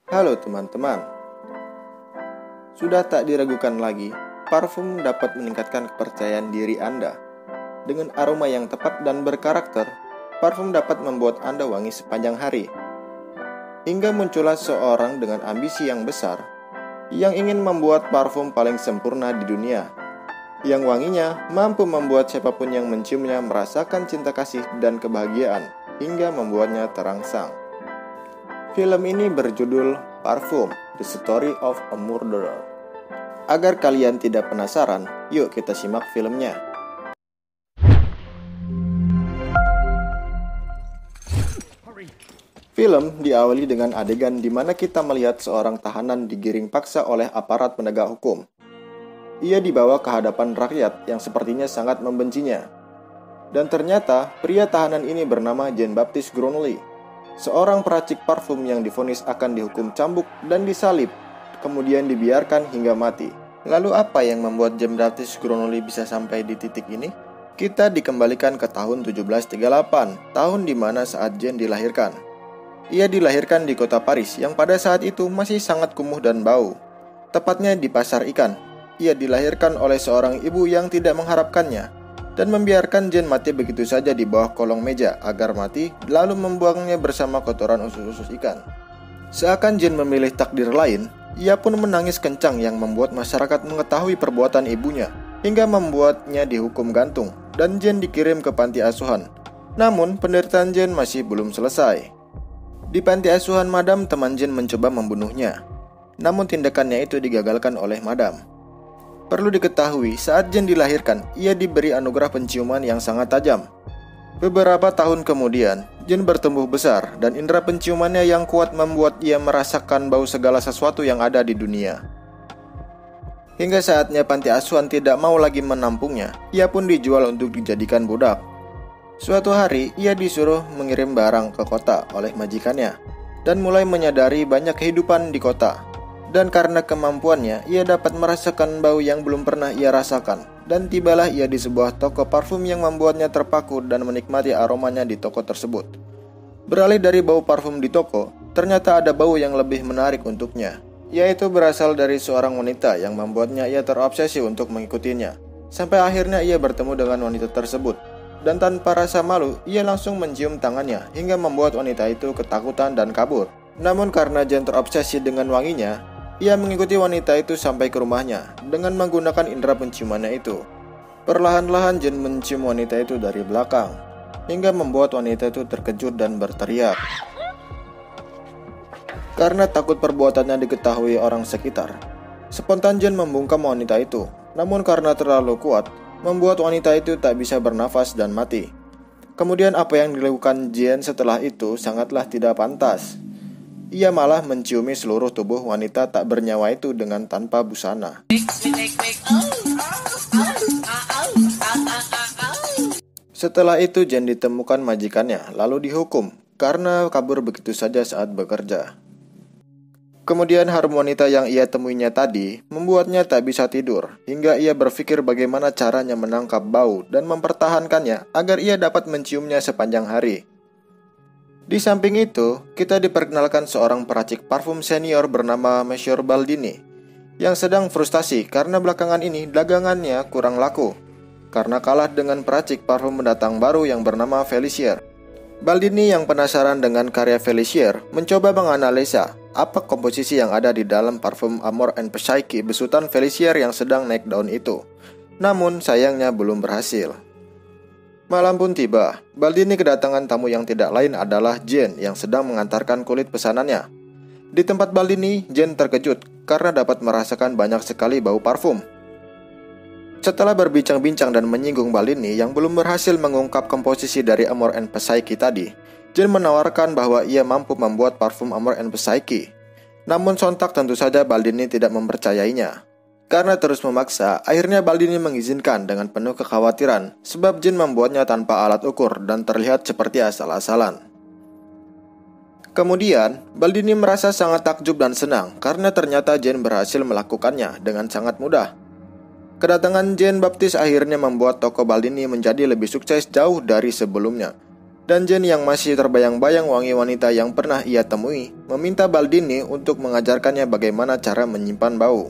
Halo teman-teman, sudah tak diragukan lagi, parfum dapat meningkatkan kepercayaan diri Anda. Dengan aroma yang tepat dan berkarakter, parfum dapat membuat Anda wangi sepanjang hari. Hingga muncullah seorang dengan ambisi yang besar, yang ingin membuat parfum paling sempurna di dunia, yang wanginya mampu membuat siapapun yang menciumnya merasakan cinta kasih dan kebahagiaan, hingga membuatnya terangsang. Film ini berjudul Parfum, The Story of a Murderer. Agar kalian tidak penasaran, yuk kita simak filmnya. Film diawali dengan adegan di mana kita melihat seorang tahanan digiring paksa oleh aparat penegak hukum. Ia dibawa ke hadapan rakyat yang sepertinya sangat membencinya. Dan ternyata, pria tahanan ini bernama Jean Baptiste Gronnelly, seorang peracik parfum yang divonis akan dihukum cambuk dan disalib, kemudian dibiarkan hingga mati. Lalu apa yang membuat Jean Baptiste Gronnelly bisa sampai di titik ini? Kita dikembalikan ke tahun 1738, tahun di mana saat Jean dilahirkan. Ia dilahirkan di kota Paris yang pada saat itu masih sangat kumuh dan bau. Tepatnya di pasar ikan. Ia dilahirkan oleh seorang ibu yang tidak mengharapkannya dan membiarkan Jean mati begitu saja di bawah kolong meja agar mati, lalu membuangnya bersama kotoran usus-usus ikan. Seakan Jean memilih takdir lain, ia pun menangis kencang yang membuat masyarakat mengetahui perbuatan ibunya, hingga membuatnya dihukum gantung, dan Jean dikirim ke panti asuhan. Namun, penderitaan Jean masih belum selesai. Di panti asuhan Madam, teman Jean mencoba membunuhnya. Namun tindakannya itu digagalkan oleh Madam. Perlu diketahui, saat Jean dilahirkan, ia diberi anugerah penciuman yang sangat tajam. Beberapa tahun kemudian, Jean bertumbuh besar dan indera penciumannya yang kuat membuat ia merasakan bau segala sesuatu yang ada di dunia. Hingga saatnya panti asuhan tidak mau lagi menampungnya, ia pun dijual untuk dijadikan budak. Suatu hari, ia disuruh mengirim barang ke kota oleh majikannya dan mulai menyadari banyak kehidupan di kota. Dan karena kemampuannya, ia dapat merasakan bau yang belum pernah ia rasakan. Dan tibalah ia di sebuah toko parfum yang membuatnya terpaku dan menikmati aromanya di toko tersebut. Beralih dari bau parfum di toko, ternyata ada bau yang lebih menarik untuknya, yaitu berasal dari seorang wanita yang membuatnya ia terobsesi untuk mengikutinya. Sampai akhirnya ia bertemu dengan wanita tersebut. Dan tanpa rasa malu, ia langsung mencium tangannya hingga membuat wanita itu ketakutan dan kabur. Namun karena Jean terobsesi dengan wanginya, ia mengikuti wanita itu sampai ke rumahnya dengan menggunakan indera penciumannya itu. Perlahan-lahan Jean mencium wanita itu dari belakang, hingga membuat wanita itu terkejut dan berteriak. Karena takut perbuatannya diketahui orang sekitar, spontan Jean membungkam wanita itu. Namun karena terlalu kuat, membuat wanita itu tak bisa bernafas dan mati. Kemudian apa yang dilakukan Jean setelah itu sangatlah tidak pantas. Ia malah menciumi seluruh tubuh wanita tak bernyawa itu dengan tanpa busana. Setelah itu Jean ditemukan majikannya lalu dihukum karena kabur begitu saja saat bekerja. Kemudian harum wanita yang ia temuinya tadi membuatnya tak bisa tidur, hingga ia berpikir bagaimana caranya menangkap bau dan mempertahankannya agar ia dapat menciumnya sepanjang hari. Di samping itu, kita diperkenalkan seorang peracik parfum senior bernama Monsieur Baldini, yang sedang frustasi karena belakangan ini dagangannya kurang laku, karena kalah dengan peracik parfum pendatang baru yang bernama Felicier. Baldini yang penasaran dengan karya Felicier mencoba menganalisa apa komposisi yang ada di dalam parfum Amor and Psyche besutan Felicier yang sedang naik daun itu. Namun sayangnya belum berhasil. Malam pun tiba. Baldini kedatangan tamu yang tidak lain adalah Jean yang sedang mengantarkan kulit pesanannya. Di tempat Baldini, Jean terkejut karena dapat merasakan banyak sekali bau parfum. Setelah berbincang-bincang dan menyinggung Baldini yang belum berhasil mengungkap komposisi dari Amor and Psyche tadi, Jean menawarkan bahwa ia mampu membuat parfum Amor and Psyche. Namun sontak tentu saja Baldini tidak mempercayainya. Karena terus memaksa, akhirnya Baldini mengizinkan dengan penuh kekhawatiran, sebab Jean membuatnya tanpa alat ukur dan terlihat seperti asal-asalan. Kemudian, Baldini merasa sangat takjub dan senang karena ternyata Jean berhasil melakukannya dengan sangat mudah. Kedatangan Jean Baptiste akhirnya membuat toko Baldini menjadi lebih sukses jauh dari sebelumnya. Dan Jane yang masih terbayang-bayang wangi wanita yang pernah ia temui, meminta Baldini untuk mengajarkannya bagaimana cara menyimpan bau.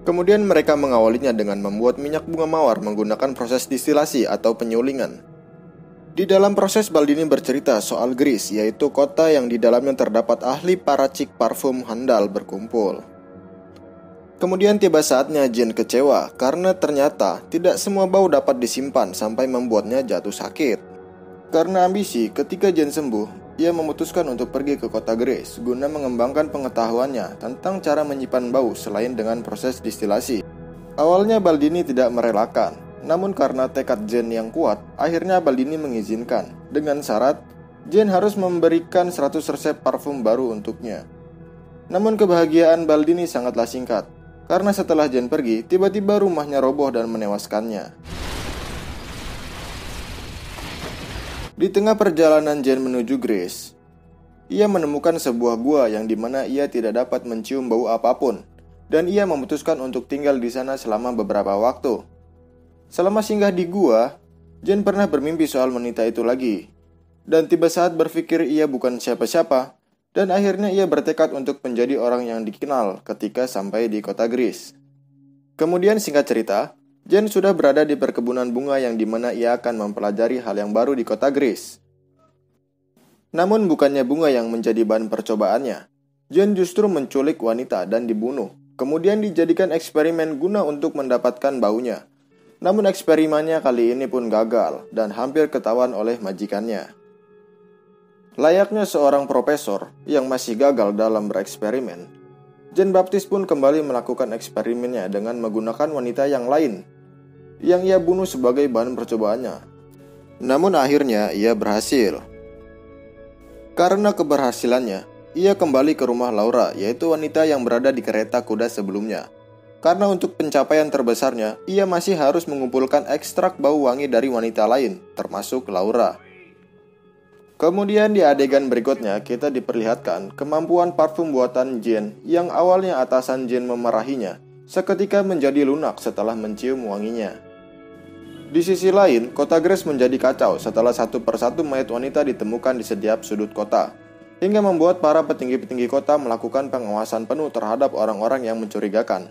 Kemudian mereka mengawalinya dengan membuat minyak bunga mawar menggunakan proses distilasi atau penyulingan. Di dalam proses, Baldini bercerita soal Greece, yaitu kota yang di dalamnya terdapat ahli paracik parfum handal berkumpul. Kemudian tiba saatnya Jane kecewa karena ternyata tidak semua bau dapat disimpan sampai membuatnya jatuh sakit. Karena ambisi, ketika Jane sembuh, ia memutuskan untuk pergi ke kota Greece guna mengembangkan pengetahuannya tentang cara menyimpan bau selain dengan proses distilasi. Awalnya Baldini tidak merelakan, namun karena tekad Jane yang kuat, akhirnya Baldini mengizinkan dengan syarat Jane harus memberikan 100 resep parfum baru untuknya. Namun kebahagiaan Baldini sangatlah singkat, karena setelah Jane pergi, tiba-tiba rumahnya roboh dan menewaskannya. Di tengah perjalanan Jane menuju Greece, ia menemukan sebuah gua yang dimana ia tidak dapat mencium bau apapun, dan ia memutuskan untuk tinggal di sana selama beberapa waktu. Selama singgah di gua, Jane pernah bermimpi soal wanita itu lagi, dan tiba saat berpikir ia bukan siapa-siapa, dan akhirnya ia bertekad untuk menjadi orang yang dikenal ketika sampai di kota Greece. Kemudian singkat cerita, Jane sudah berada di perkebunan bunga yang dimana ia akan mempelajari hal yang baru di kota Greece. Namun bukannya bunga yang menjadi bahan percobaannya. Jane justru menculik wanita dan dibunuh, kemudian dijadikan eksperimen guna untuk mendapatkan baunya. Namun eksperimennya kali ini pun gagal dan hampir ketahuan oleh majikannya. Layaknya seorang profesor yang masih gagal dalam bereksperimen, Jane Baptiste pun kembali melakukan eksperimennya dengan menggunakan wanita yang lain yang ia bunuh sebagai bahan percobaannya. Namun akhirnya ia berhasil. Karena keberhasilannya, ia kembali ke rumah Laura, yaitu wanita yang berada di kereta kuda sebelumnya. Karena untuk pencapaian terbesarnya, ia masih harus mengumpulkan ekstrak bau wangi dari wanita lain, termasuk Laura. Kemudian di adegan berikutnya kita diperlihatkan kemampuan parfum buatan Jane yang awalnya atasan Jane memarahinya, seketika menjadi lunak setelah mencium wanginya. Di sisi lain, kota Greece menjadi kacau setelah satu persatu mayat wanita ditemukan di setiap sudut kota, hingga membuat para petinggi-petinggi kota melakukan pengawasan penuh terhadap orang-orang yang mencurigakan.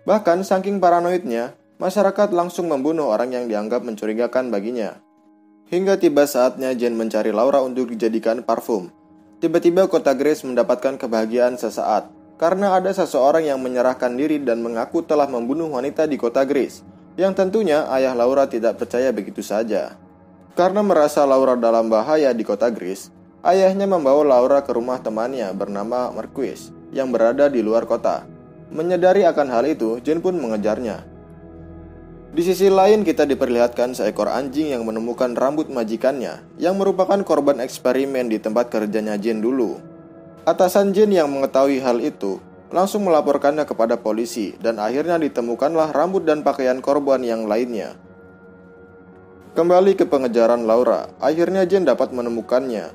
Bahkan saking paranoidnya, masyarakat langsung membunuh orang yang dianggap mencurigakan baginya. Hingga tiba saatnya Jane mencari Laura untuk dijadikan parfum. Tiba-tiba kota Greece mendapatkan kebahagiaan sesaat, karena ada seseorang yang menyerahkan diri dan mengaku telah membunuh wanita di kota Greece, yang tentunya ayah Laura tidak percaya begitu saja. Karena merasa Laura dalam bahaya di kota Greece, ayahnya membawa Laura ke rumah temannya bernama Marquis, yang berada di luar kota. Menyadari akan hal itu, Jane pun mengejarnya. Di sisi lain kita diperlihatkan seekor anjing yang menemukan rambut majikannya yang merupakan korban eksperimen di tempat kerjanya Jane dulu. Atasan Jane yang mengetahui hal itu langsung melaporkannya kepada polisi dan akhirnya ditemukanlah rambut dan pakaian korban yang lainnya. Kembali ke pengejaran Laura, akhirnya Jane dapat menemukannya.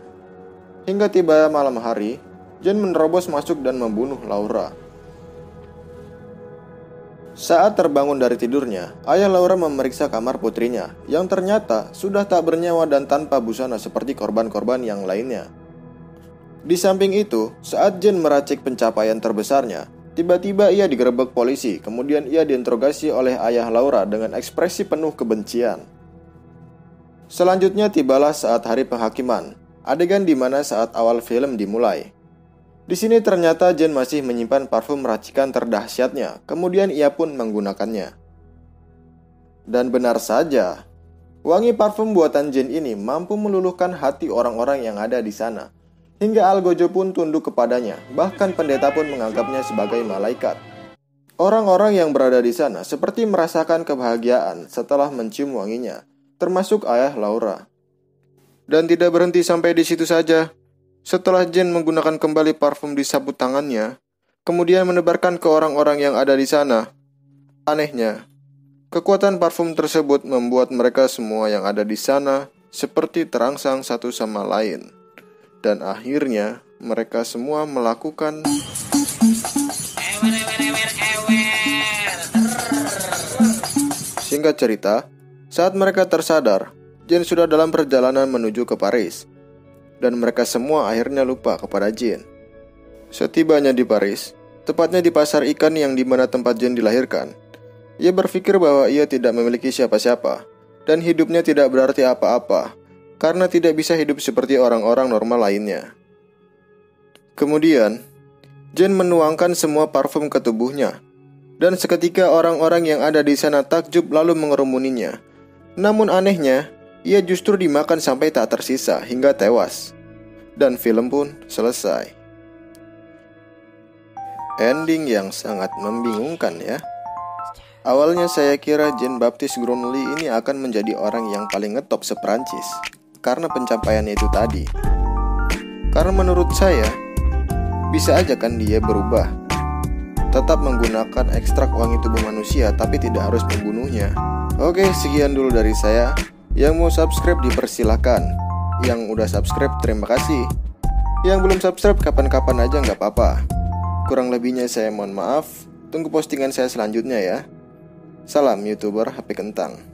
Hingga tiba malam hari, Jane menerobos masuk dan membunuh Laura. Saat terbangun dari tidurnya, ayah Laura memeriksa kamar putrinya, yang ternyata sudah tak bernyawa dan tanpa busana seperti korban-korban yang lainnya. Di samping itu, saat Jane meracik pencapaian terbesarnya, tiba-tiba ia digerebek polisi, kemudian ia diinterogasi oleh ayah Laura dengan ekspresi penuh kebencian. Selanjutnya tibalah saat hari penghakiman, adegan di mana saat awal film dimulai. Di sini ternyata Jane masih menyimpan parfum racikan terdahsyatnya, kemudian ia pun menggunakannya. Dan benar saja, wangi parfum buatan Jane ini mampu meluluhkan hati orang-orang yang ada di sana. Hingga Algojo pun tunduk kepadanya, bahkan pendeta pun menganggapnya sebagai malaikat. Orang-orang yang berada di sana seperti merasakan kebahagiaan setelah mencium wanginya, termasuk ayah Laura. Dan tidak berhenti sampai di situ saja. Setelah Jane menggunakan kembali parfum di sabut tangannya, kemudian menebarkan ke orang-orang yang ada di sana. Anehnya, kekuatan parfum tersebut membuat mereka semua yang ada di sana seperti terangsang satu sama lain. Dan akhirnya mereka semua melakukan Singkat cerita, saat mereka tersadar, Jane sudah dalam perjalanan menuju ke Paris, dan mereka semua akhirnya lupa kepada Jane. Setibanya di Paris, tepatnya di pasar ikan yang dimana tempat Jane dilahirkan, ia berpikir bahwa ia tidak memiliki siapa-siapa, dan hidupnya tidak berarti apa-apa, karena tidak bisa hidup seperti orang-orang normal lainnya. Kemudian, Jane menuangkan semua parfum ke tubuhnya, dan seketika orang-orang yang ada di sana takjub lalu mengerumuninya. Namun anehnya, ia justru dimakan sampai tak tersisa hingga tewas. Dan film pun selesai. Ending yang sangat membingungkan ya. Awalnya saya kira Jean-Baptiste Grosnelly ini akan menjadi orang yang paling ngetop se-Prancis karena pencapaiannya itu tadi. Karena menurut saya, bisa aja kan dia berubah, tetap menggunakan ekstrak wangi tubuh manusia tapi tidak harus membunuhnya. Oke, sekian dulu dari saya. Yang mau subscribe dipersilahkan. Yang udah subscribe terima kasih. Yang belum subscribe kapan-kapan aja nggak apa-apa. Kurang lebihnya saya mohon maaf. Tunggu postingan saya selanjutnya ya. Salam YouTuber HP Kentang.